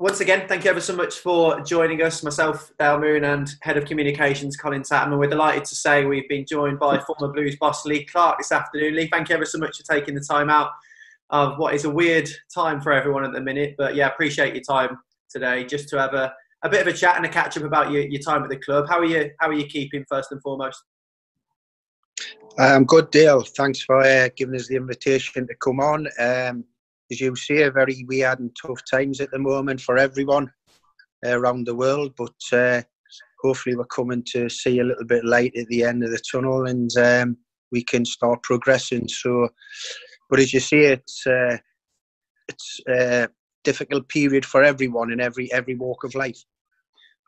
Once again, thank you ever so much for joining us. Myself, Dale Moon, and Head of Communications, Colin Tatton. And we're delighted to say we've been joined by former Blues boss Lee Clark this afternoon. Lee, thank you ever so much for taking the time out of what is a weird time for everyone at the minute. But yeah, appreciate your time today just to have a bit of a chat and a catch up about your time at the club. How are you keeping, first and foremost? I'm good, Dale. Thanks for giving us the invitation to come on. As you say, very weird and tough times at the moment for everyone around the world, but hopefully we're coming to see a little bit light at the end of the tunnel, and we can start progressing. So, but as you say, it's a difficult period for everyone in every walk of life.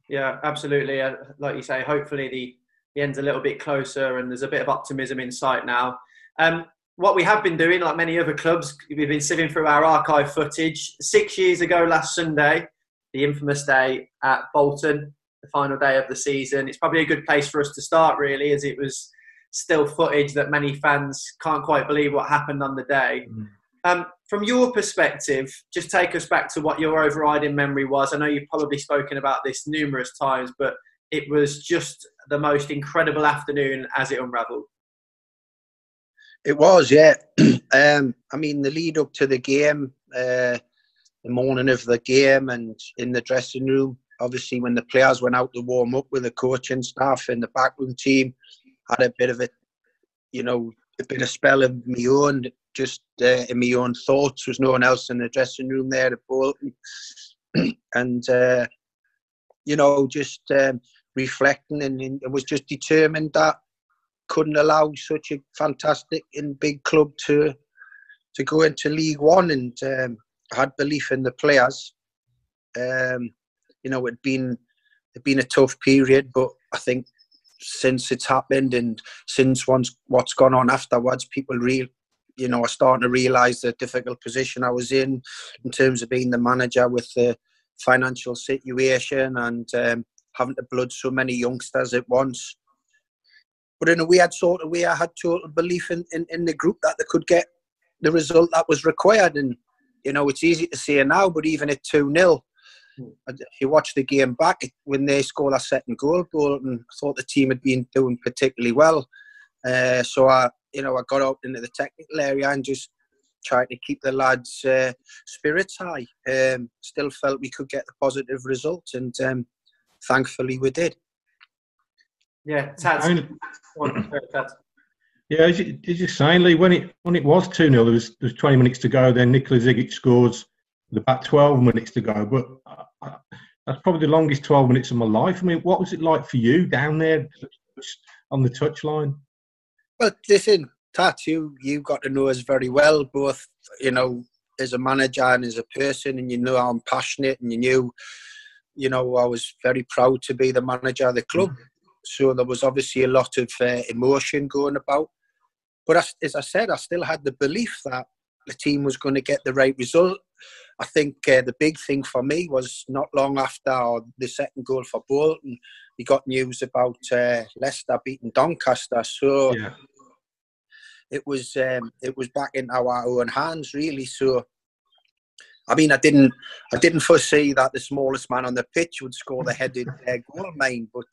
Yeah, absolutely. Like you say, hopefully the end's a little bit closer and there's a bit of optimism in sight now. What we have been doing, like many other clubs, we've been sifting through our archive footage. 6 years ago last Sunday, the infamous day at Bolton, the final day of the season. It's probably a good place for us to start, really, as it was still footage that many fans can't quite believe what happened on the day. From your perspective, just take us back to what your overriding memory was. I know you've probably spoken about this numerous times, but it was just the most incredible afternoon as it unravelled. It was, yeah. I mean, the lead up to the game, the morning of the game and in the dressing room, obviously when the players went out to warm up with the coaching staff and the backroom team, had a bit of a bit of spell of my own, just in my own thoughts. There was no one else in the dressing room there at Bolton. And, just reflecting, and it was just determined that couldn't allow such a fantastic and big club to go into League One, and had belief in the players. It'd been a tough period, but I think since it's happened and since what's gone on afterwards, people are starting to realise the difficult position I was in terms of being the manager with the financial situation and having to blood so many youngsters at once. But in a weird sort of way, I had total belief in the group that they could get the result that was required. And, it's easy to say now, but even at 2-0, if you watch the game back, when they scored a second goal, Bolton, I thought the team had been doing particularly well. So I got out into the technical area and just tried to keep the lads' spirits high. Still felt we could get the positive result, and thankfully we did. Yeah, Tad. Yeah, as you're saying, Lee, when it was 2-0, there was 20 minutes to go. Then Nikola Zigic scores with about 12 minutes to go. But that's probably the longest 12 minutes of my life. I mean, what was it like for you down there on the touchline? Well, listen, Tat, you got to know us very well, both, as a manager and as a person, and I'm passionate, and I was very proud to be the manager of the club. So there was obviously a lot of emotion going about. But as I said, I still had the belief that the team was going to get the right result. I think the big thing for me was not long after the second goal for Bolton, we got news about Leicester beating Doncaster. So yeah, it was back into our own hands, really. So I mean, I didn't foresee that the smallest man on the pitch would score the headed goal of mine, but.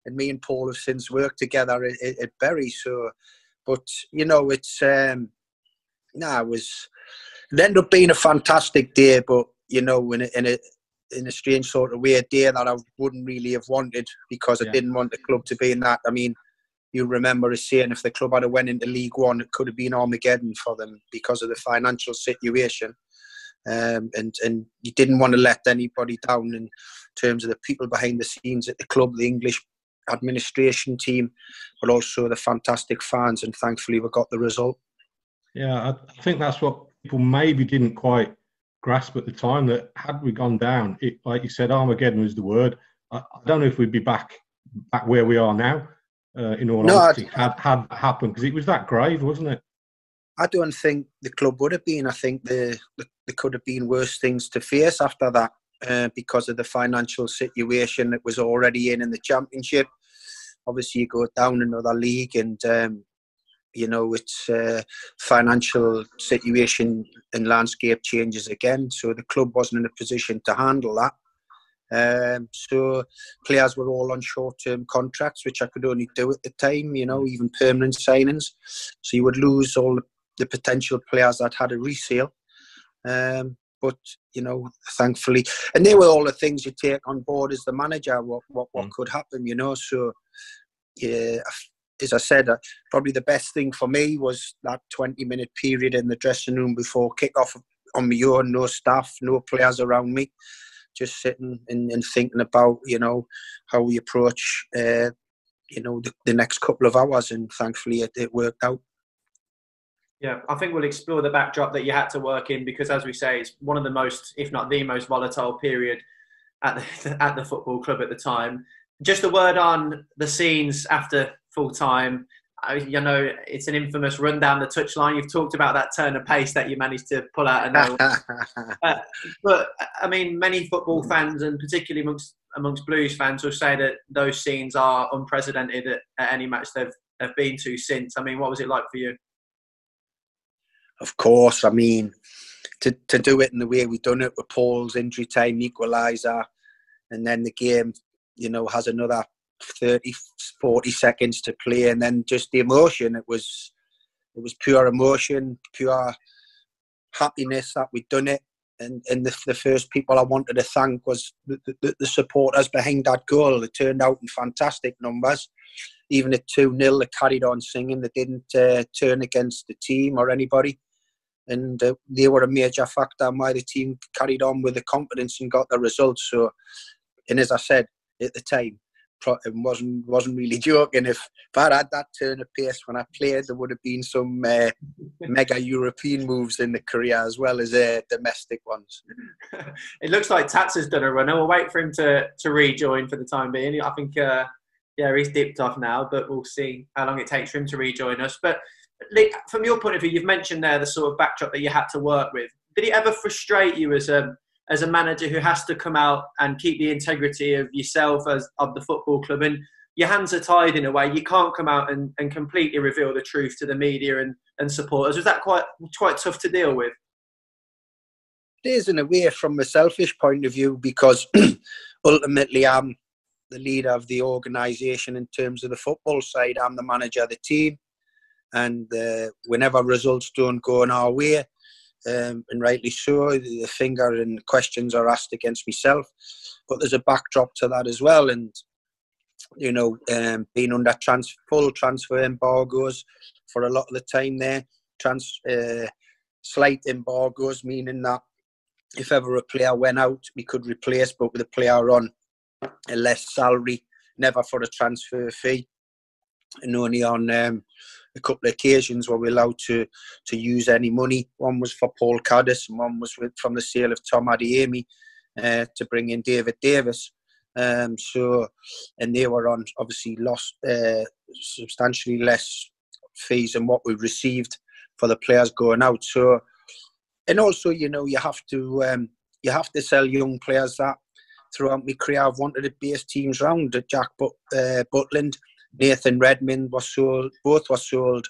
And me and Paul have since worked together at Bury. So, but it ended up being a fantastic day. But in a strange sort of way, a day that I wouldn't really have wanted, because I didn't want the club to be in that. I mean, you remember us saying if the club had went into League One, it could have been Armageddon for them because of the financial situation. And you didn't want to let anybody down in terms of the people behind the scenes at the club, the English administration team, but also the fantastic fans, and thankfully we got the result. Yeah, I think that's what people maybe didn't quite grasp at the time, that had we gone down, like you said, Armageddon was the word. I don't know if we'd be back where we are now, in all honesty, had that happened, because it was that grave, wasn't it? I don't think the club would have been. I think there could have been worse things to face after that, because of the financial situation that was already in the Championship. Obviously, you go down another league, and you know, its financial situation and landscape changes again. So the club wasn't in a position to handle that. So players were all on short-term contracts, which I could only do at the time, you know, even permanent signings. So you would lose all the potential players that had a resale. But, you know, thankfully, and they were all the things you take on board as the manager, what could happen, you know. So, yeah, as I said, probably the best thing for me was that 20-minute period in the dressing room before kick-off on my own, no staff, no players around me. Just sitting and thinking about, you know, how we approach, you know, the next couple of hours, and thankfully it worked out. Yeah, I think we'll explore the backdrop that you had to work in, because, as we say, it's one of the most, if not the most volatile period at the football club at the time. Just a word on the scenes after full time. You know, it's an infamous run down the touchline. You've talked about that turn of pace that you managed to pull out of nowhere. But I mean, many football fans, and particularly amongst Blues fans, will say that those scenes are unprecedented at any match they've been to since. I mean, what was it like for you? Of course, I mean, to do it in the way we've done it, with Paul's injury time equaliser, and then the game, you know, has another 30, 40 seconds to play, and then just the emotion. It was pure emotion, pure happiness that we'd done it. And the first people I wanted to thank was the supporters behind that goal. They turned out in fantastic numbers. Even at 2-0, they carried on singing. They didn't turn against the team or anybody. And they were a major factor in why the team carried on with the confidence and got the results. So, and as I said at the time, I wasn't really joking. If I had that turn of pace when I played, there would have been some mega European moves in the career as well as domestic ones. It looks like Tats has done a runner. We'll wait for him to rejoin for the time being. I think, he's dipped off now, but we'll see how long it takes for him to rejoin us. But from your point of view, you've mentioned there the sort of backdrop that you had to work with. Did it ever frustrate you as a manager who has to come out and keep the integrity of yourself of the football club, and your hands are tied in a way? You can't come out and completely reveal the truth to the media and supporters. Was that quite tough to deal with? It is, in a way, from a selfish point of view, because ultimately I'm the leader of the organisation in terms of the football side. I'm the manager of the team, and whenever results don't go in our way, and rightly so, the finger and questions are asked against myself. But there's a backdrop to that as well, and you know, being under full transfer embargoes for a lot of the time there, slight embargoes, meaning that if ever a player went out, we could replace, but with a player on a less salary, never for a transfer fee, and only on a couple of occasions were we allowed to use any money. One was for Paul Caddis, and one was from the sale of Tom Adeyemi to bring in David Davis. So, and they were on, obviously, lost substantially less fees than what we received for the players going out. So, and also, you know, you have to sell young players. That throughout my career, I've wanted to base teams round. Jack Butland, Nathan Redmond both were sold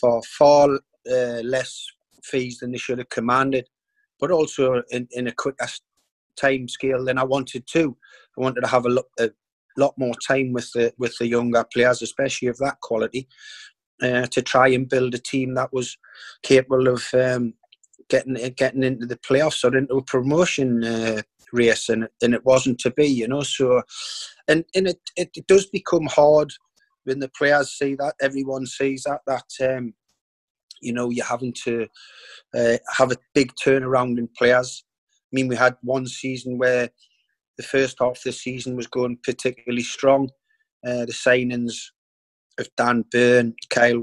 for far less fees than they should have commanded, but also in a quicker time scale than I wanted to. I wanted to have a lot more time with the younger players, especially of that quality, to try and build a team that was capable of getting into the playoffs or into a promotion race, and it wasn't to be, you know. So, and it does become hard when the players see that, everyone sees that you know, you're having to have a big turnaround in players. I mean, we had one season where the first half of the season was going particularly strong. The signings of Dan Byrne, Kyle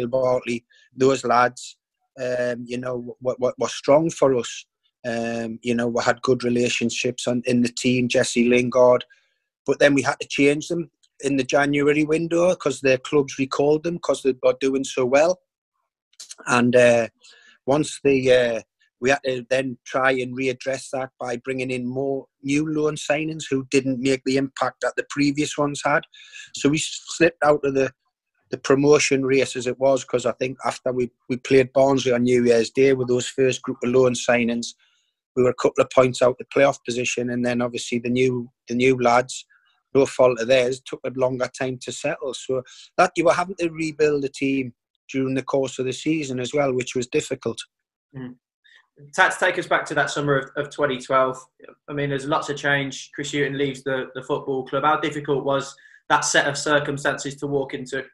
Bartley, those lads, you know, were strong for us. You know, we had good relationships in the team, Jesse Lingard, but then we had to change them in the January window because their clubs recalled them because they were doing so well. And once we had to then try and readdress that by bringing in more new loan signings who didn't make the impact that the previous ones had. So we slipped out of the the promotion race as it was, because I think after we played Barnsley on New Year's Day with those first group of loan signings, we were a couple of points out the playoff position, and then obviously the new lads, no fault of theirs, took a longer time to settle. So that you were having to rebuild a team during the course of the season as well, which was difficult. Tats, take us back to that summer of 2012. I mean, there's lots of change. Chris Hughton leaves the football club. How difficult was that set of circumstances to walk into?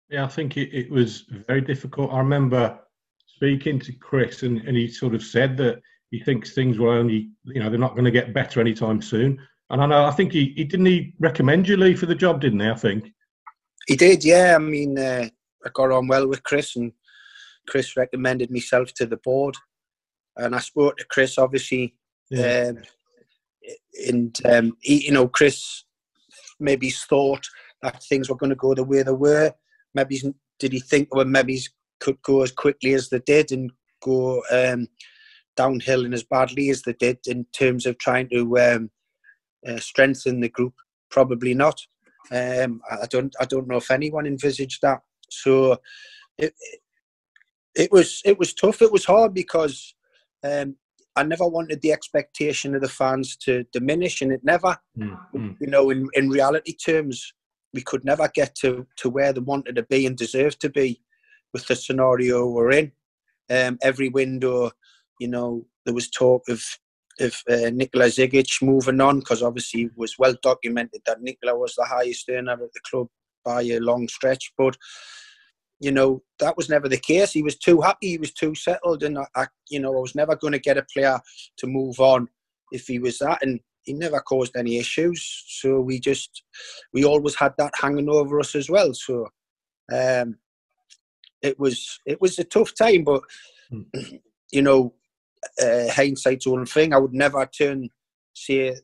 Yeah, I think it was very difficult. I remember speaking to Chris, and he sort of said that he thinks things will only, they're not going to get better anytime soon. And I think he didn't recommend you, Lee, for the job, didn't he? I think he did. Yeah, I mean, I got on well with Chris, and Chris recommended myself to the board. And I spoke to Chris, obviously, Chris maybe thought that things were going to go the way they were. Maybe did he think maybe could go as quickly as they did and go downhill and as badly as they did in terms of trying to strengthen the group? Probably not. I don't know if anyone envisaged that. So it was tough. It was hard because I never wanted the expectation of the fans to diminish, and it never. In reality terms, we could never get to where they wanted to be and deserved to be with the scenario we're in. Every window, there was talk of Nikola Zigic moving on, because obviously it was well documented that Nikola was the highest earner at the club by a long stretch. But, that was never the case. He was too happy, he was too settled, and I was never going to get a player to move on if he was that. And he never caused any issues. So we always had that hanging over us as well. So it was a tough time, but hindsight's own thing. I would never say I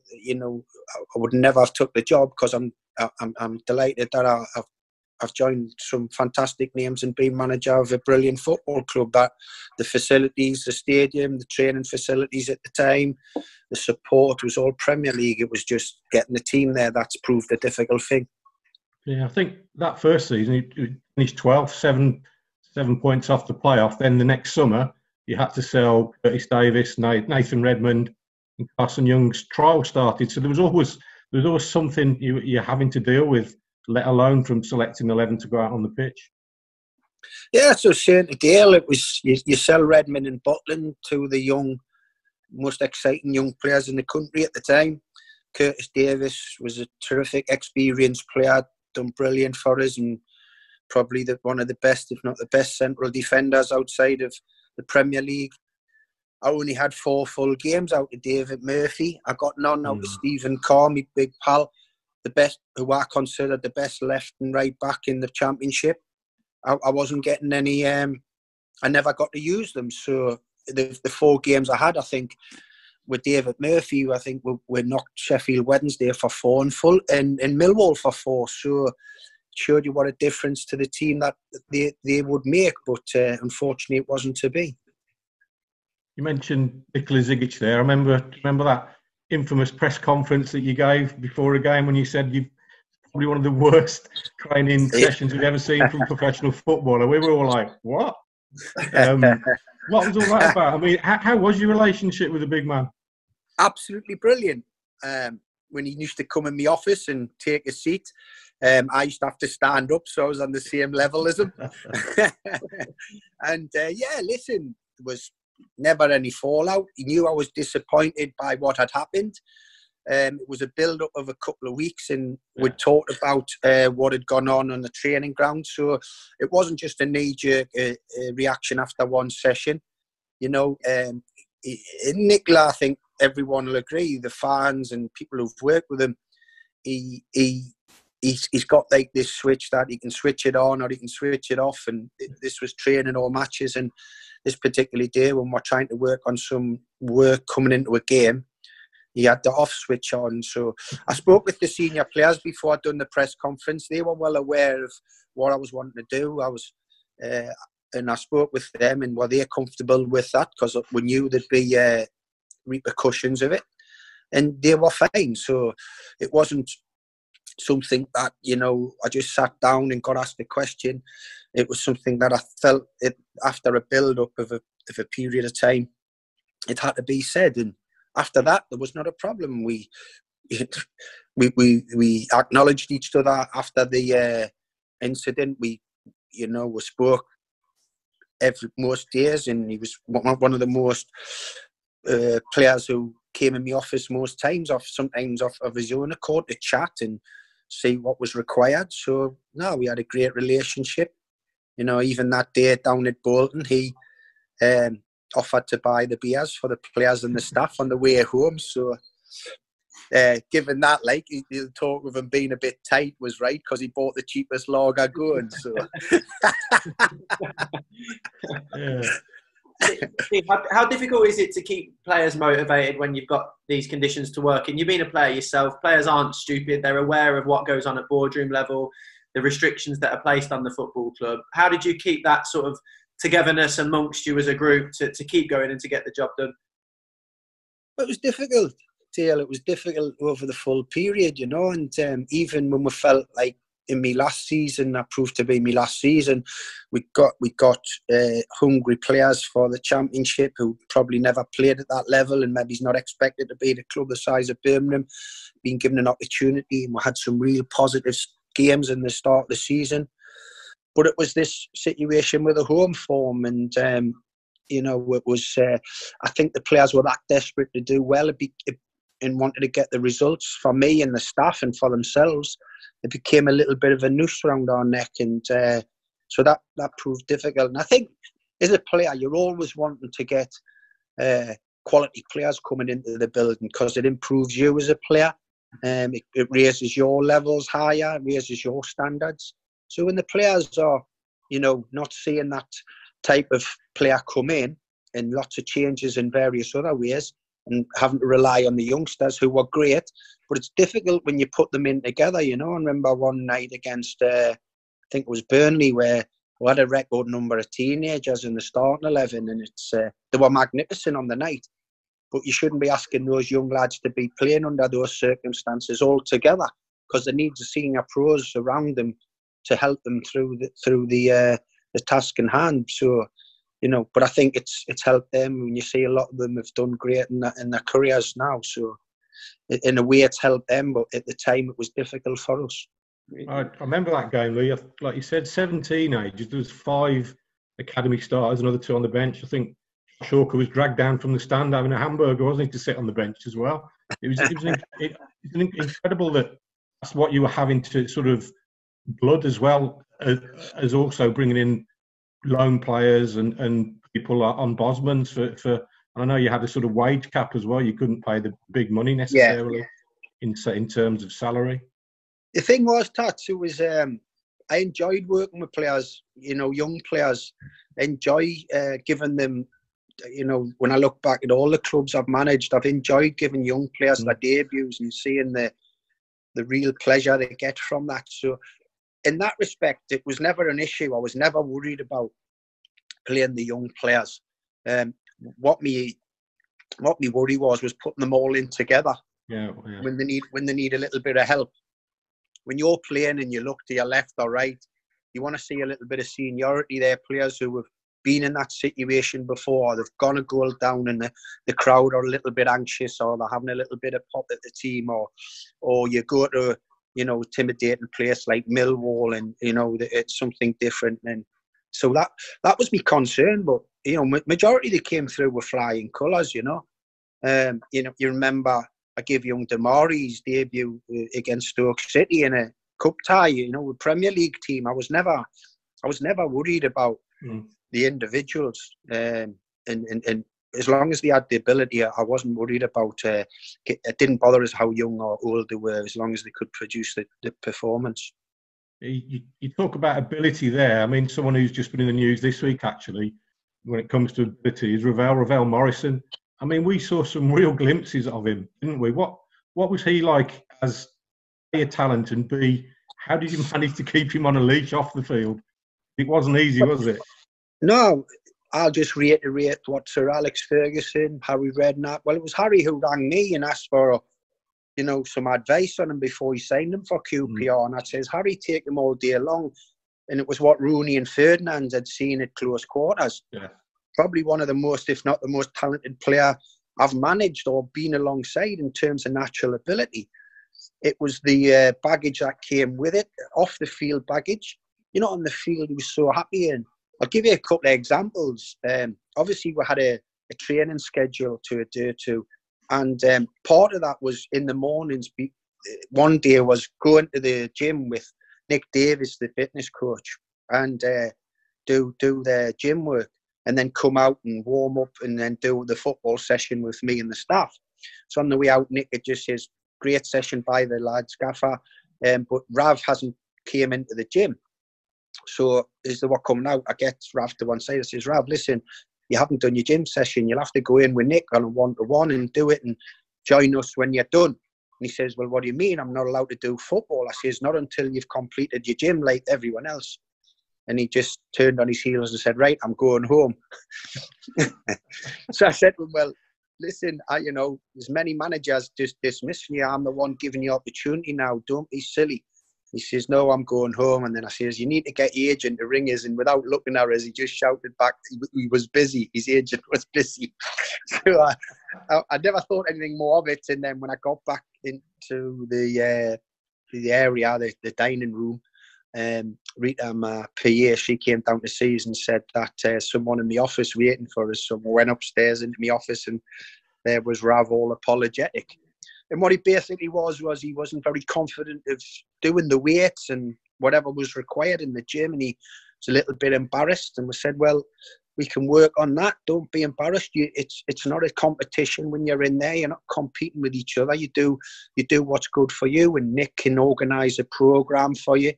would never have took the job, because I'm delighted that I've joined some fantastic names and been manager of a brilliant football club. That the facilities, the stadium, the training facilities at the time, the support was all Premier League. It was just getting the team there that's proved a difficult thing. Yeah, I think that first season he finished 12th, 7 points off the playoff. Then the next summer you had to sell Curtis Davis, Nathan Redmond, and Carson Young's trial started. So there was always something you're having to deal with, let alone from selecting 11 to go out on the pitch. Yeah, so saying to Gail, it was you sell Redmond and Butland, two of the most exciting young players in the country at the time. Curtis Davis was a terrific, experienced player, done brilliant for us, and probably one of the best, if not the best, central defenders outside of the Premier League. I only had 4 full games out of David Murphy. I got none out of Stephen Carr, my big pal, the best, who I consider the best left and right back in the Championship. I wasn't getting any. I never got to use them. So the 4 games I had, I think, with David Murphy, I think we knocked Sheffield Wednesday for 4 and Millwall for 4. So it showed you what a difference to the team that they would make. But unfortunately, it wasn't to be. You mentioned Nikola Zigic there. I remember that infamous press conference that you gave before a game when you said you've probably one of the worst training sessions we've ever seen from professional football. And we were all like, what? What was all that about? I mean, how was your relationship with the big man? Absolutely brilliant. When he used to come in my office and take a seat, I used to have to stand up, so I was on the same level as him. And listen, there was never any fallout. He knew I was disappointed by what had happened. It was a build-up of a couple of weeks, and we talked about what had gone on the training ground. So it wasn't just a knee-jerk reaction after one session. Nicola, I think everyone will agree, the fans and people who've worked with him, he's got like this switch that he can switch it on or he can switch it off. And this was training or matches, and this particular day when we're trying to work on some work coming into a game, he had the off switch on. So I spoke with the senior players before I'd done the press conference. They were well aware of what I was wanting to do. And I spoke with them, and were they comfortable with that? Because we knew there'd be repercussions of it, and they were fine. So it wasn't something that, you know, I just sat down and got asked a question. It was something that I felt it after a build-up of a period of time, it had to be said. And after that, there was not a problem. We acknowledged each other after the incident. We spoke most days, and he was one of the most players who came in the office most times, sometimes of his own accord, to chat and see what was required. So no, we had a great relationship. You know, even that day down at Bolton, he offered to buy the beers for the players and the staff on the way home. So given that, like, the talk of him being a bit tight was right, because he bought the cheapest lager going. So Yeah. Steve, how difficult is it to keep players motivated when you've got these conditions to work in? You've been a player yourself. Players aren't stupid. They're aware of what goes on at boardroom level, the restrictions that are placed on the football club. How did you keep that sort of togetherness amongst you as a group to keep going and to get the job done? It was difficult, Dale. It was difficult over the full period, you know, and even when we felt like in me last season, that proved to be me last season, we got hungry players for the championship who probably never played at that level and maybe he's not expected to be at a club the size of Birmingham, being given an opportunity, and we had some real positive games in the start of the season. But it was this situation with the home form, and you know, it was. I think the players were that desperate to do well and wanted to get the results for me and the staff and for themselves. It became a little bit of a noose around our neck, and so that proved difficult. And I think as a player, you're always wanting to get quality players coming into the building, because it improves you as a player. It raises your levels higher, raises your standards. So when the players are, you know, not seeing that type of player come in, and lots of changes in various other ways, and having to rely on the youngsters who were great, but it's difficult when you put them in together, you know. I remember one night against, I think it was Burnley, where we had a record number of teenagers in the starting 11, and they were magnificent on the night. But you shouldn't be asking those young lads to be playing under those circumstances altogether, because they need the senior pros around them to help them through the task in hand. So, you know, but I think it's helped them. When you see a lot of them have done great in their careers now. So in a way, it's helped them, but at the time it was difficult for us. I remember that game, Lee. Like you said, 17 ages. There was 5 academy starters, another 2 on the bench. I think Shawker was dragged down from the stand having a hamburger, wasn't he, to sit on the bench as well. It was incredible that that's what you were having to sort of blood as well as also bringing in loan players and people on Bosman's for. I know you had a sort of wage cap as well. You couldn't pay the big money necessarily in terms of salary. The thing was, Tats, it was I enjoyed working with players, you know, young players. I enjoy giving them, you know, when I look back at all the clubs I've managed, I've enjoyed giving young players their debuts and seeing the real pleasure they get from that. So in that respect, it was never an issue. I was never worried about playing the young players. What me worry was putting them all in together. Yeah. When they need a little bit of help. When you're playing and you look to your left or right, you want to see a little bit of seniority there. Players who have been in that situation before, they've gone a goal down and the crowd are a little bit anxious, or they're having a little bit of pop at the team, or you go to, you know, intimidating place like Millwall, and you know it's something different. And so that was my concern. But you know, majority they came through with flying colours. You know, you remember I gave young Damari his debut against Stoke City in a cup tie. You know, a Premier League team. I was never worried about the individuals, and as long as they had the ability, I wasn't worried about. It didn't bother us how young or old they were, as long as they could produce the performance. You talk about ability there. I mean, someone who's just been in the news this week, actually, when it comes to ability, is Ravel Morrison. I mean, we saw some real glimpses of him, didn't we? What was he like as A, talent, and B, how did you manage to keep him on a leash off the field? It wasn't easy, was it? No, I'll just reiterate what Sir Alex Ferguson, Harry Redknapp. Well, it was Harry who rang me and asked for some advice on him before he signed him for QPR. And I says, Harry, take him all day long. And it was what Rooney and Ferdinand had seen at close quarters. Yeah. Probably one of the most, if not the most talented player I've managed or been alongside in terms of natural ability. It was the baggage that came with it, off the field baggage. On the field, he was so happy. And I'll give you a couple of examples. Obviously, we had a training schedule to adhere to. And part of that was in the mornings. One day was going to the gym with Nick Davis, the fitness coach, and do their gym work, and then come out and warm up and then do the football session with me and the staff. So on the way out, Nick, it just says, great session by the lads, gaffer, but Rav hasn't came into the gym. So is there what coming out? I get Rav to one side. I says, Rav, listen, you haven't done your gym session. You'll have to go in with Nick on a one-to-one and do it and join us when you're done. And he says, well, what do you mean? I'm not allowed to do football. I says, not until you've completed your gym like everyone else. And he just turned on his heels and said, right, I'm going home. So I said to him, well, listen, there's many managers just dismissing you. I'm the one giving you opportunity now. Don't be silly. He says, no, I'm going home. And then I says, you need to get your agent to ring us. And without looking at us, he just shouted back, he was busy. His agent was busy. So I never thought anything more of it. And then when I got back into the area, the dining room, Rita, my PA, she came down to see us and said that someone in the office waiting for us. So we went upstairs into my office and there was Rav all apologetic. And what he basically was he wasn't very confident of doing the weights and whatever was required in the gym. And he was a little bit embarrassed. And we said, well, we can work on that. Don't be embarrassed. It's not a competition when you're in there. You're not competing with each other. You do what's good for you. And Nick can organise a programme for you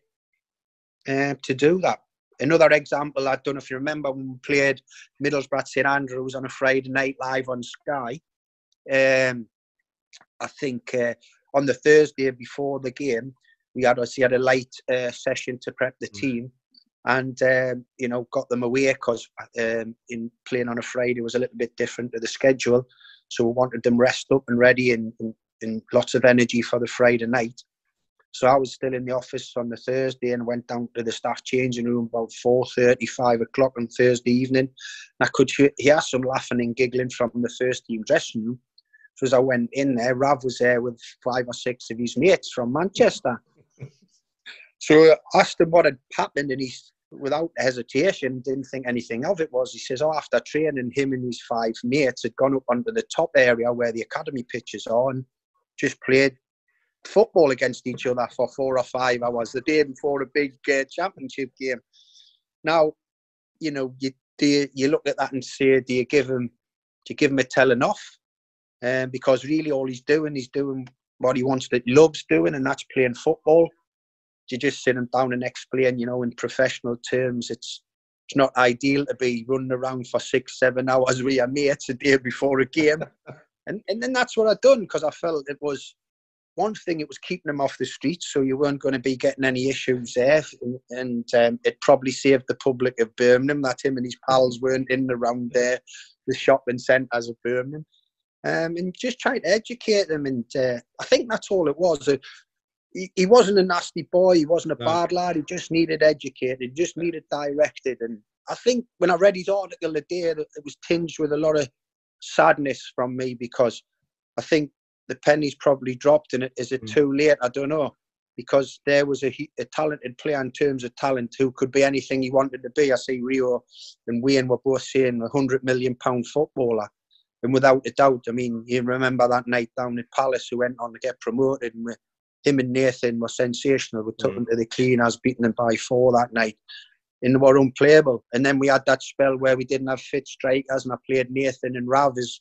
to do that. Another example, I don't know if you remember when we played Middlesbrough St Andrews on a Friday night live on Sky. I think on the Thursday before the game, we had a light session to prep the team, and got them away because in playing on a Friday was a little bit different to the schedule, so we wanted them rest up and ready and lots of energy for the Friday night. So I was still in the office on the Thursday and went down to the staff changing room about 4:30, 5 o'clock on Thursday evening. And I could hear some laughing and giggling from the first team dressing room. So as I went in there, Rav was there with 5 or 6 of his mates from Manchester. So I asked him what had happened, and he, without hesitation, didn't think anything of it. He says, after training, him and his 5 mates had gone up onto the top area where the academy pitches are and just played football against each other for 4 or 5 hours the day before a big championship game. Now, you look at that and say, do you give him a telling off? Because really all he's doing what he wants, that loves doing, and that's playing football. You just sit him down and explain, in professional terms, it's not ideal to be running around for 6-7 hours with your mates a day before a game. and then that's what I've done, because I felt it was one thing, it was keeping them off the streets, so you weren't going to be getting any issues there. And it probably saved the public of Birmingham that him and his pals weren't in and around there, the shopping centres of Birmingham. And just trying to educate them. And I think that's all it was. He wasn't a nasty boy. He wasn't a bad lad. He just needed educated. He just needed directed. And I think when I read his article today, it was tinged with a lot of sadness from me, because I think the penny's probably dropped. And is it too late? I don't know. Because there was a talented player in terms of talent who could be anything he wanted to be. I see Rio and Wayne were both saying £100 million footballer. And without a doubt, I mean, you remember that night down at Palace who went on to get promoted, and him and Nathan were sensational. We took them to the cleaners, beating them by 4 that night. And they were unplayable. And then we had that spell where we didn't have fit strikers, and I played Nathan and Rav as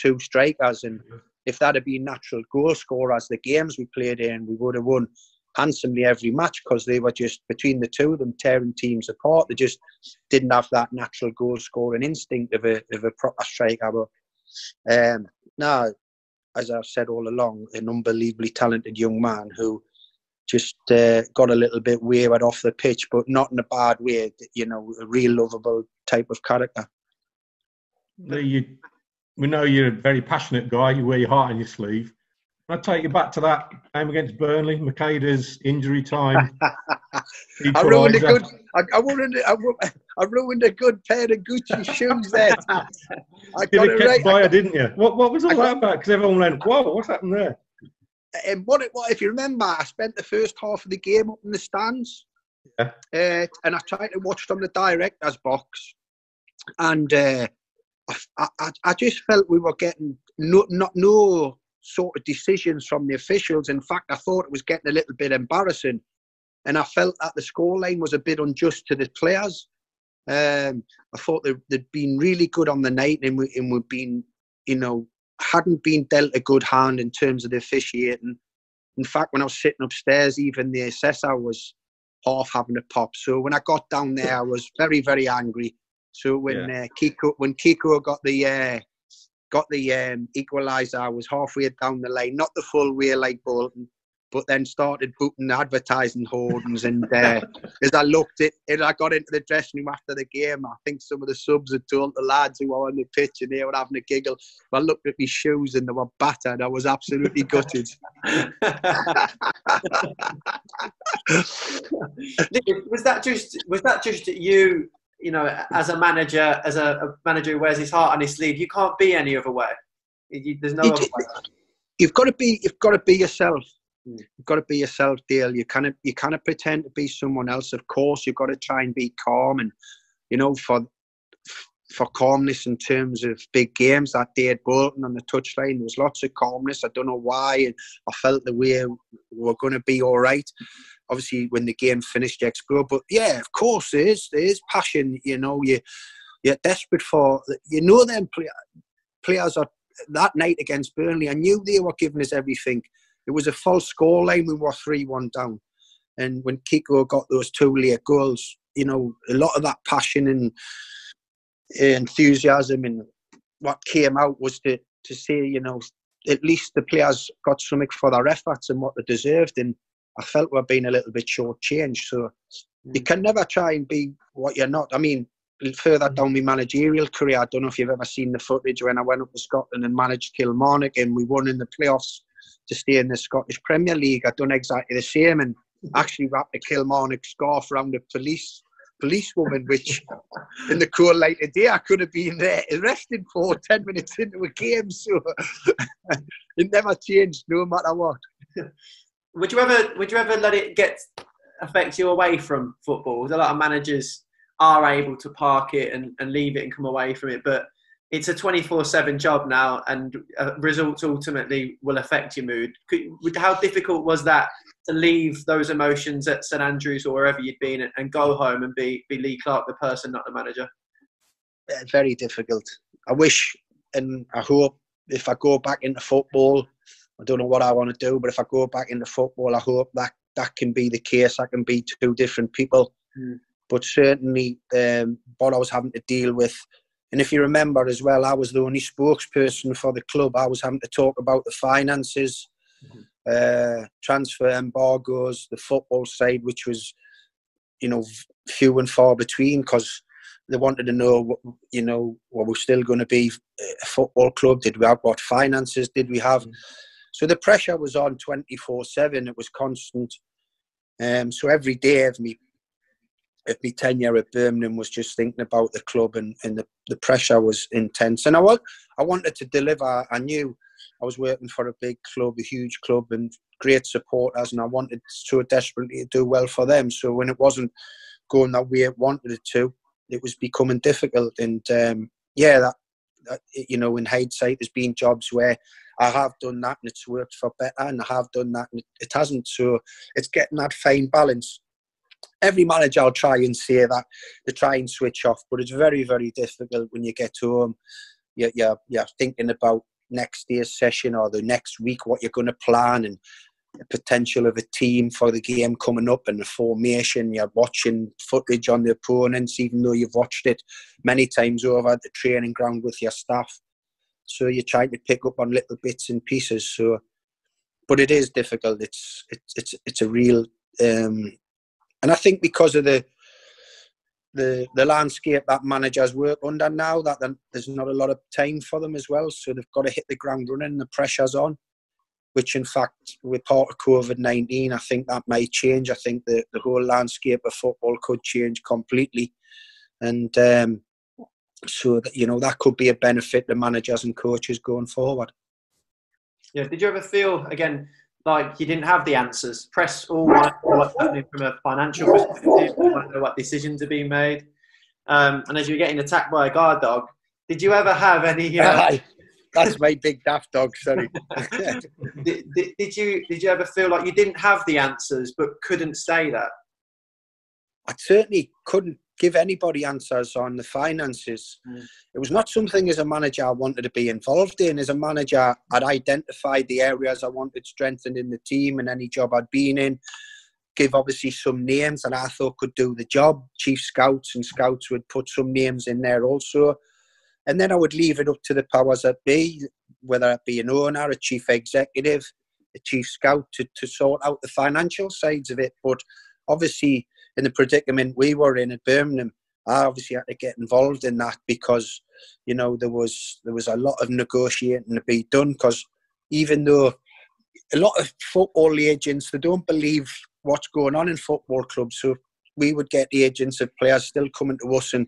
2 strikers. And if that had been natural goal scorers, the games we played in, we would have won handsomely every match, because they were just, between the two of them, tearing teams apart. They just didn't have that natural goal scoring instinct of a proper striker. But now, as I've said all along, an unbelievably talented young man who just got a little bit wayward off the pitch, but not in a bad way, a real lovable type of character. We know you're a very passionate guy. You wear your heart on your sleeve. I take you back to that game against Burnley, Makeda's injury time. I ruined a good. I ruined a good pair of Gucci shoes there. I Did got it it catch right. fire, didn't you? What was all that about? Because everyone went, "Whoa, what's happened there?" And what if you remember, I spent the first half of the game up in the stands, Yeah. and I tried to watch from the director's box, and I just felt we were getting no sort of decisions from the officials. In fact, I thought it was getting a little bit embarrassing, and I felt that the scoreline was a bit unjust to the players. I thought they'd been really good on the night, and we'd been, hadn't been dealt a good hand in terms of the officiating. In fact, when I was sitting upstairs, even the assessor was half having a pop. So when I got down there, I was very, very angry. So when Kiko got the equaliser, I was halfway down the line, not the full way like Bolton, but then started putting advertising hoardings. And as I got into the dressing room after the game, I think some of the subs had told the lads who were on the pitch and they were having a giggle. I looked at my shoes and they were battered. I was absolutely gutted. Was that just you? As a manager who wears his heart on his sleeve, you can't be any other way. There's no other way. You've got to be yourself. You've got to be yourself, Dale. You cannot pretend to be someone else. Of course, you've got to try and be calm, and for calmness in terms of big games that day at Bolton on the touchline, there was lots of calmness. I don't know why, and I felt the way we were going to be all right. Obviously, when the game finished, you explode. But yeah, of course, there is passion. You're desperate for. Them players are that night against Burnley. I knew they were giving us everything. It was a false scoreline. We were 3-1 down, and when Kiko got those 2 late goals, a lot of that passion and enthusiasm and what came out was to say, at least the players got something for their efforts and what they deserved. And I felt we're being a little bit shortchanged. So you can never try and be what you're not. I mean, further down my managerial career, I don't know if you've ever seen the footage when I went up to Scotland and managed Kilmarnock and we won in the playoffs to stay in the Scottish Premier League. I'd done exactly the same and actually wrapped a Kilmarnock scarf around a policewoman, which in the cool light of day I could have been there arrested for 10 minutes into a game. So it never changed, no matter what. Would you ever let it affect you away from football? A lot of managers are able to park it and leave it and come away from it, but it's a 24/7 job now, and results ultimately will affect your mood. How difficult was that to leave those emotions at St Andrews or wherever you'd been and go home and be Lee Clark, the person, not the manager? Very difficult. I wish and I hope if I go back into football, I don't know what I want to do, but if I go back into football, I hope that can be the case. I can be 2 different people. But certainly what I was having to deal with, and if you remember as well, I was the only spokesperson for the club. I was having to talk about the finances, transfer embargoes, the football side, which was, few and far between because they wanted to know, were we still going to be a football club? Did we have what finances did we have? So the pressure was on 24/7. It was constant. So every day of me tenure at Birmingham was just thinking about the club and the pressure was intense. And I wanted to deliver. I knew I was working for a big club, a huge club and great supporters, and I wanted so desperately to do well for them. So when it wasn't going that way I wanted it to, it was becoming difficult. And that in hindsight, there's been jobs where I have done that and it's worked for better, and I have done that and it hasn't. So it's getting that fine balance. Every manager will try and say that to try and switch off, but it's very, very difficult when you get home. You're thinking about next day's session or the next week, what you're going to plan and the potential of a team for the game coming up and the formation. You're watching footage on the opponents, even though you've watched it many times over at the training ground with your staff. So you're trying to pick up on little bits and pieces. So, but it is difficult. It's a real, and I think because of the landscape that managers work under now, that there's not a lot of time for them as well. So they've got to hit the ground running. The pressure's on. which in fact, with part of COVID-19, I think that might change. I think the whole landscape of football could change completely. And so that, that could be a benefit to managers and coaches going forward. Yeah. Did you ever feel, again, like you didn't have the answers? Press all want to know what's happening from a financial perspective. You want to know what decisions are being made. And as you're getting attacked by a guard dog, did you ever have any... That's my big daft dog, sorry. did you ever feel like you didn't have the answers but couldn't say that? I certainly couldn't give anybody answers on the finances. It was not something as a manager I wanted to be involved in. As a manager, I'd identified the areas I wanted strengthened in the team and any job I'd been in. Give obviously some names that I thought could do the job. Chief scouts and scouts would put some names in there also. And then I would leave it up to the powers that be, whether it be an owner, a chief executive, a chief scout, to sort out the financial sides of it. But obviously, in the predicament we were in at Birmingham, I obviously had to get involved in that because, there was a lot of negotiating to be done. Because even though a lot of football agents, they don't believe what's going on in football clubs, so we would get agents of players still coming to us and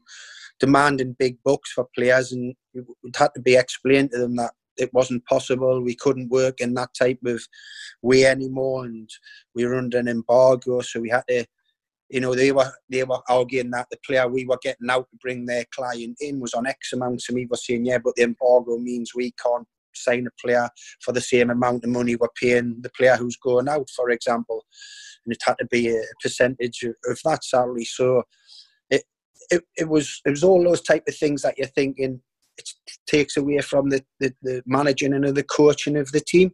demanding big bucks for players, and it had to be explained to them that it wasn't possible. We couldn't work in that type of way anymore, and we were under an embargo, so we had to. They were arguing that the player we were getting out to bring their client in was on X amount, and we were saying, yeah, but the embargo means we can't sign a player for the same amount of money we're paying the player who's going out, for example. And it had to be a percentage of that salary. So it was all those type of things that you're thinking it takes away from the managing and the coaching of the team,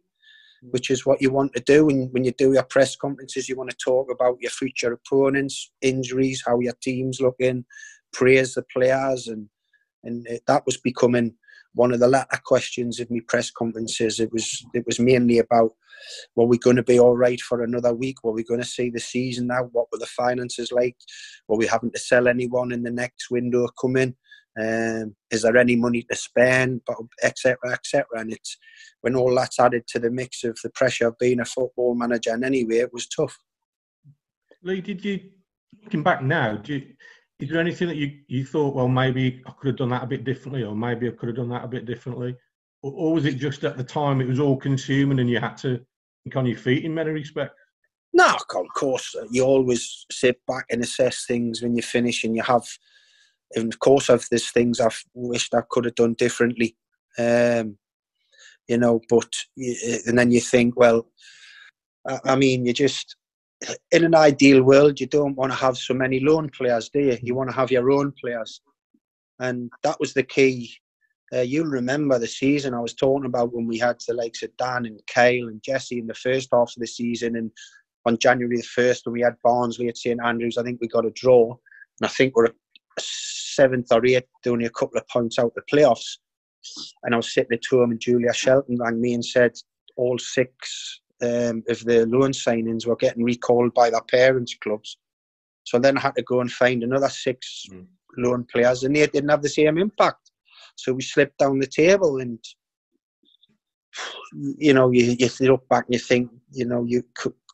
which is what you want to do. And when you do your press conferences, you want to talk about your future opponents, injuries, how your team's looking, praise the players, and that was becoming one of the latter questions in my press conferences. It was mainly about, were we going to be all right for another week? Were we going to see the season now? What were the finances like? Were we having to sell anyone in the next window coming? Is there any money to spend? Etc. And it's when all that's added to the mix of the pressure of being a football manager, and anyway, it was tough. Lee, looking back now, is there anything that you thought, well, maybe I could have done that a bit differently, or maybe I could have done that a bit differently? Or was it just at the time it was all consuming and you had to think on your feet in many respects? No, of course, you always sit back and assess things when you finish, and and of course, there's things I've wished I could have done differently, but, and then you think, well, I mean, you just, in an ideal world, you don't want to have so many loan players, do you? You want to have your own players. And that was the key. You'll remember the season I was talking about when we had the likes of Dan and Kyle and Jesse in the first half of the season. And on January the 1st, when we had Barnsley at St Andrews, I think we got a draw. And I think we're 7th or 8th, only a couple of points out the playoffs. And I was sitting at home, and Julia Shelton rang me and said all 6 of the loan signings were getting recalled by their parents' clubs. So then I had to go and find another 6 loan players, and they didn't have the same impact. So we slipped down the table, and you look back and you think, you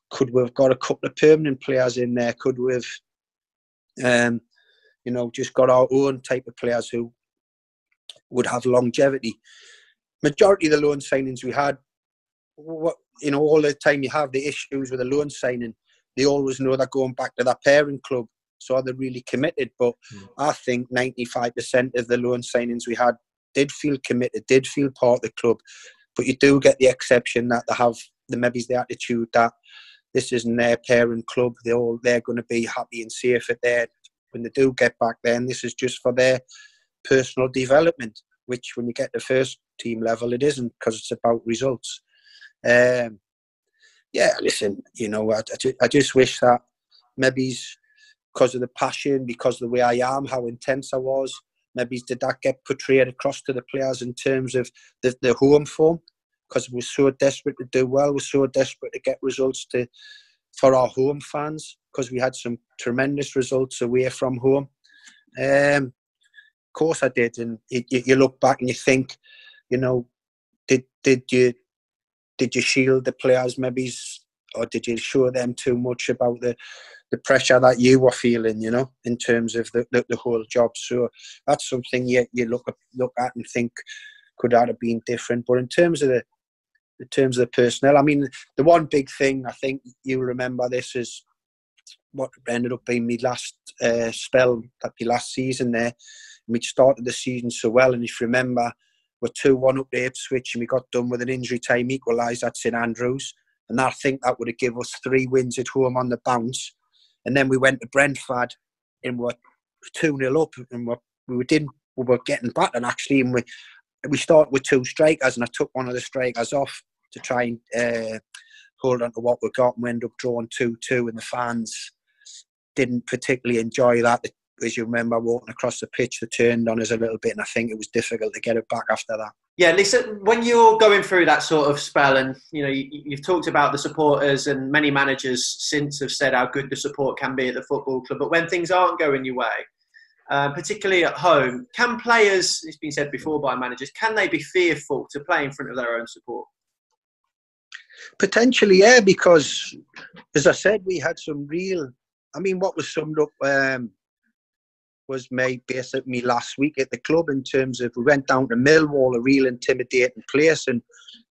could we have got a couple of permanent players in there? Could we have, just got our own type of players who would have longevity? Majority of the loan signings we had, all the time you have the issues with a loan signing, they always know they're going back to their parent club, so they're really committed. But I think 95% of the loan signings we had did feel committed, did feel part of the club. But you do get the exception that they have maybe the attitude that this isn't their parent club. They're going to be happy and safe at there when they do get back there, and this is just for their personal development, which when you get to first team level, it isn't, because it's about results. Listen, I just wish that maybe because of the passion, because of the way I am, how intense I was, maybe did that get portrayed across to the players in terms of the home form, because we're so desperate to do well, we're so desperate to get results for our home fans, because we had some tremendous results away from home. Of course I did, and you look back and you think, did you did you shield the players maybe, or did you show them too much about the pressure that you were feeling, you know, in terms of the whole job? So that's something you look at and think, could that have been different? But in terms of the personnel, I mean, the one big thing, I think you remember this, is what ended up being my last spell, my last season there. And we'd started the season so well, and if you remember, we're 2-1 up to Ipswich, and we got done with an injury time equaliser at St Andrews, and I think that would have given us 3 wins at home on the bounce. And then we went to Brentford, and we're 2-0 up, and we were getting battered actually, and we started with 2 strikers, and I took one of the strikers off to try and hold on to what we got, and we ended up drawing 2-2, and the fans didn't particularly enjoy that. As you remember, walking across the pitch, they turned on us a little bit, and I think it was difficult to get it back after that. Yeah, listen, when you're going through that sort of spell, and you know, you've talked about the supporters, and many managers since have said how good the support can be at the football club, but when things aren't going your way, particularly at home, can players, it's been said before by managers, can they be fearful to play in front of their own support? Potentially, yeah, because as I said, we had some real, I mean, what was summed up was made basically last week at the club, in terms of we went down to Millwall, a real intimidating place, and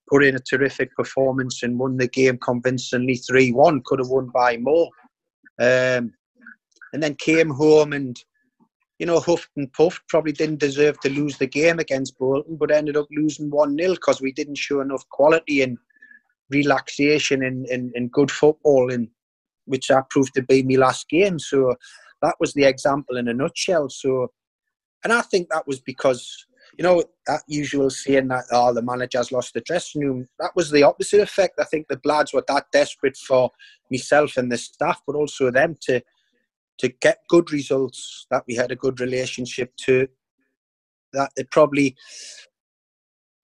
put in a terrific performance and won the game convincingly 3-1, could have won by more. And then came home and, you know, huffed and puffed, probably didn't deserve to lose the game against Bolton, but ended up losing 1-0 because we didn't show enough quality and relaxation and good football, and which that proved to be my last game. So that was the example in a nutshell. So, and I think that was because, you know, that usual saying that, oh, the manager's lost the dressing room, that was the opposite effect. I think the lads were that desperate for myself and the staff, but also them to get good results, that we had a good relationship to, that it probably,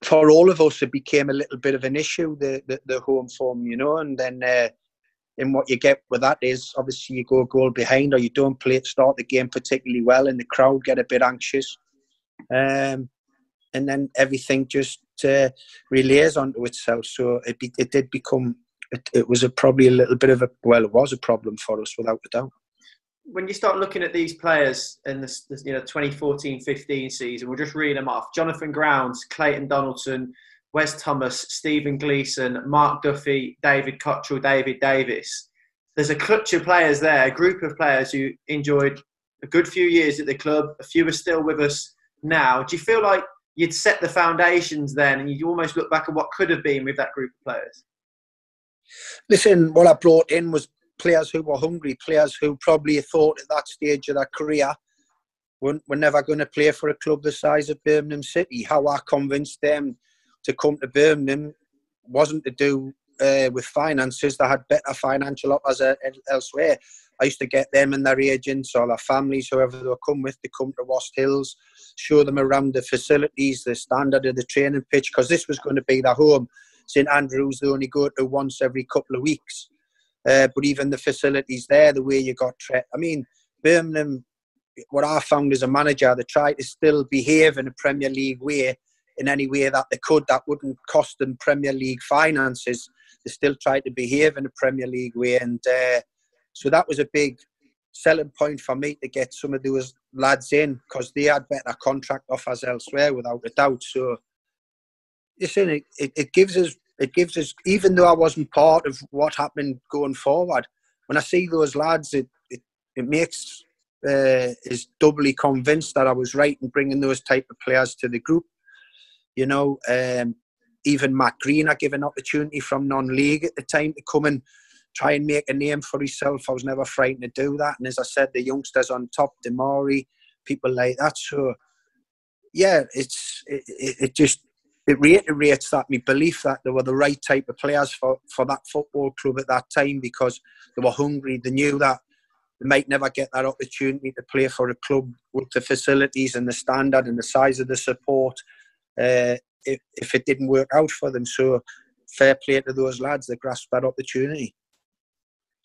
for all of us, it became a little bit of an issue, the home form, you know, and then and what you get with that is, obviously, you go a goal behind, or you don't start the game particularly well, and the crowd get a bit anxious. And then everything just relays onto itself. So it did become, it was probably a little bit of it was a problem for us, without a doubt. When you start looking at these players in this 2014-15 season, we'll just read them off. Jonathan Grounds, Clayton Donaldson, Wes Thomas, Stephen Gleeson, Mark Duffy, David Cottrell, David Davis. There's a clutch of players there, a group of players who enjoyed a good few years at the club. A few are still with us now. Do you feel like you'd set the foundations then, and you almost look back at what could have been with that group of players? Listen, what I brought in was players who were hungry, players who probably thought at that stage of their career we're never going to play for a club the size of Birmingham City. How I convinced them to come to Birmingham wasn't to do with finances. They had better financial offers elsewhere. I used to get them and their agents or their families, whoever they were come with, to come to Wast Hills, show them around the facilities, the standard of the training pitch, because this was going to be their home. St Andrews, they only go to once every couple of weeks. But even the facilities there, the way you got treated. I mean, Birmingham, what I found as a manager, they tried to still behave in a Premier League way, in any way that they could, that wouldn't cost them Premier League finances. They still tried to behave in a Premier League way. And so that was a big selling point for me, to get some of those lads in, because they had better contract offers elsewhere, without a doubt. So, listen, it gives us, even though I wasn't part of what happened going forward, when I see those lads, it makes is doubly convinced that I was right in bringing those type of players to the group. You know, even Matt Green, I gave an opportunity from non-league at the time to come and try and make a name for himself. I was never frightened to do that. And as I said, the youngsters on top, Demari, people like that. So, yeah, it reiterates that my belief that they were the right type of players for that football club at that time, because they were hungry. They knew that they might never get that opportunity to play for a club with the facilities and the standard and the size of the support if it didn't work out for them. So fair play to those lads that grasped that opportunity.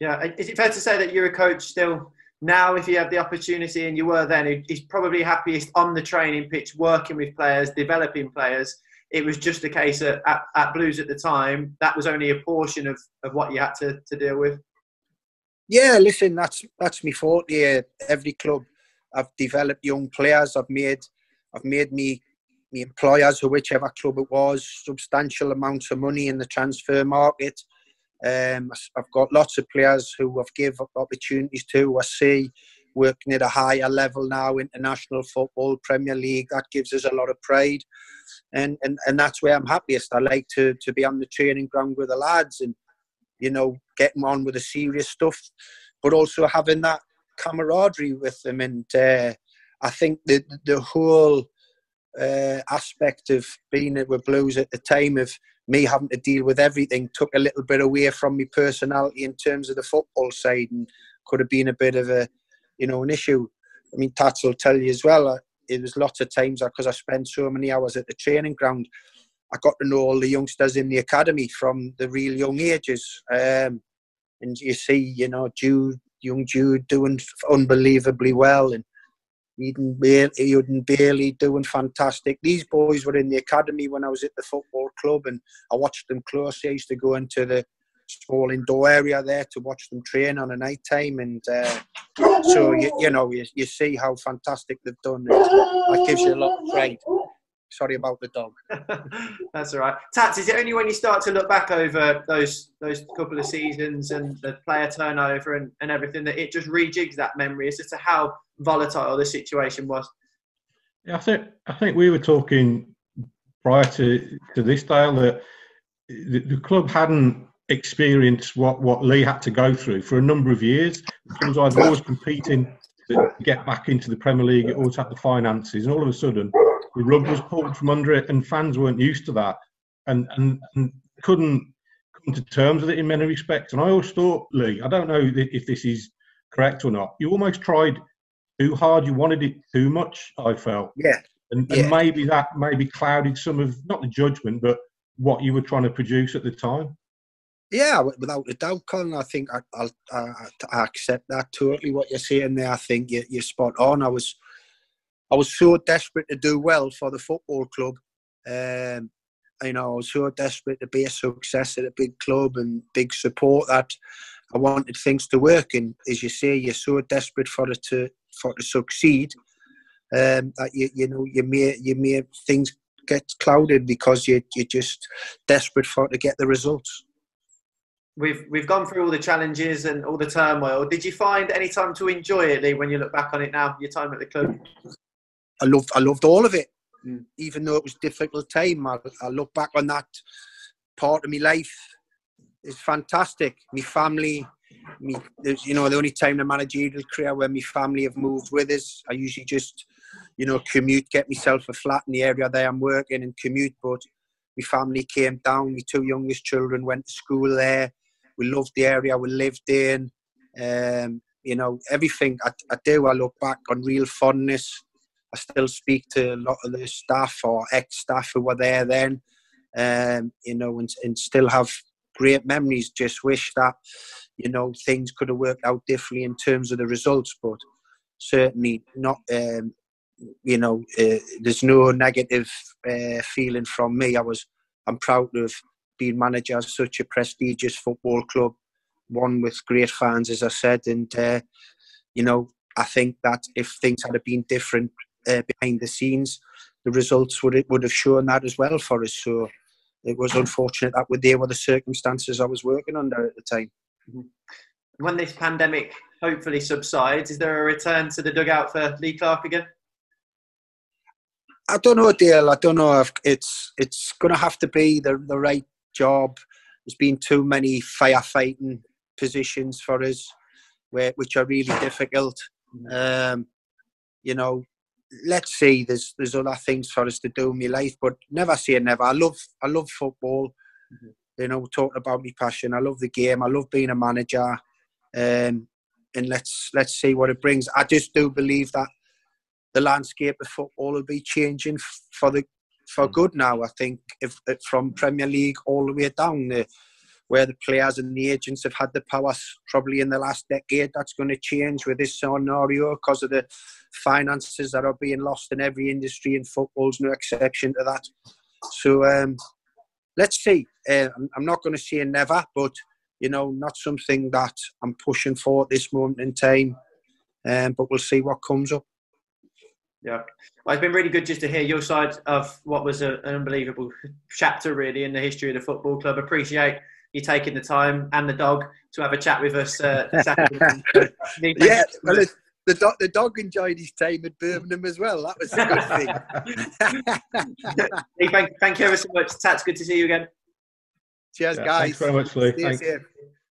Yeah, is it fair to say that you're a coach still now, if you have the opportunity, and you were then, who's probably happiest on the training pitch, working with players, developing players, it was just a case at Blues at the time, that was only a portion of what you had to deal with? Yeah, listen, that's my fault. Yeah, every club, I've developed young players. I've made me employers, or whichever club it was, substantial amounts of money in the transfer market. I've got lots of players who I've given opportunities to. I see working at a higher level now, international football, Premier League. That gives us a lot of pride, and that's where I'm happiest. I like to be on the training ground with the lads, and getting on with the serious stuff, but also having that camaraderie with them. And I think the whole aspect of being with Blues at the time, of me having to deal with everything, took a little bit away from my personality in terms of the football side, and could have been a bit of an issue. I mean, Tats will tell you as well, it was lots of times, because I spent so many hours at the training ground, I got to know all the youngsters in the academy from the real young ages. And you see, young Jude doing unbelievably well, and Eden Bailey doing fantastic. These boys were in the academy when I was at the football club, and I watched them closely. I used to go into the small indoor area there to watch them train on a night time, and so you see how fantastic they've done. That gives you a lot of pride. Sorry about the dog. That's all right. Tats, is it only when you start to look back over those couple of seasons and the player turnover and everything that it just rejigs that memory as to how volatile the situation was? Yeah, I think we were talking prior to this, Dale, that the club hadn't experienced what Lee had to go through for a number of years. The club was either always competing to get back into the Premier League, it always had the finances, and all of a sudden the rug was pulled from under it, and fans weren't used to that, and couldn't come to terms with it in many respects. And I always thought, Lee, I don't know if this is correct or not, you almost tried too hard, you wanted it too much, I felt. Yeah. And maybe that clouded some of, not the judgment, but what you were trying to produce at the time. Yeah, without a doubt, Colin. I think I accept that totally. What you're saying there, I think you're spot on. I was so desperate to do well for the football club. I was so desperate to be a success at a big club and big support that I wanted things to work. And as you say, you're so desperate for it to succeed that you may things get clouded because you're just desperate to get the results. We've gone through all the challenges and all the turmoil. Did you find any time to enjoy it, Lee, when you look back on it now, your time at the club? I loved all of it, even though it was a difficult time. I look back on that part of my life. It's fantastic. My family, the only time in the managerial career where my family have moved with us, I usually just, commute, get myself a flat in the area there I'm working and commute. But my family came down. My two youngest children went to school there. We loved the area we lived in. Everything I do, I look back on real fondness. I still speak to a lot of the staff or ex-staff who were there then, and still have great memories. Just wish that, things could have worked out differently in terms of the results, but certainly not, there's no negative feeling from me. I'm proud of being manager of such a prestigious football club, one with great fans, as I said, and, I think that if things had been different behind the scenes, the results would have shown that as well for us. So it was unfortunate that they were the circumstances I was working under at the time. When this pandemic hopefully subsides, is there a return to the dugout for Lee Clark again? I don't know, Dale. I don't know if it's going to have to be the right job. There's been too many firefighting positions for us, which are really difficult. Let's see. There's other things for us to do in my life, but never say never. I love football. Talking about my passion. I love the game. I love being a manager. And let's see what it brings. I just do believe that the landscape of football will be changing for good now. I think if from Premier League all the way down, where the players and the agents have had the power probably in the last decade, that's going to change with this scenario because of the finances that are being lost in every industry, and football's no exception to that. So let's see. I'm not going to say never, but not something that I'm pushing for at this moment in time. But we'll see what comes up. Yeah, well, it's been really good just to hear your side of what was an unbelievable chapter, really, in the history of the football club. Appreciate you taking the time and the dog to have a chat with us Saturday. Yeah, well, the dog enjoyed his time at Birmingham as well. That was a good thing. Thank you ever so much. Tats, good to see you again. Cheers, guys. Thanks very much, Lee. Stay safe.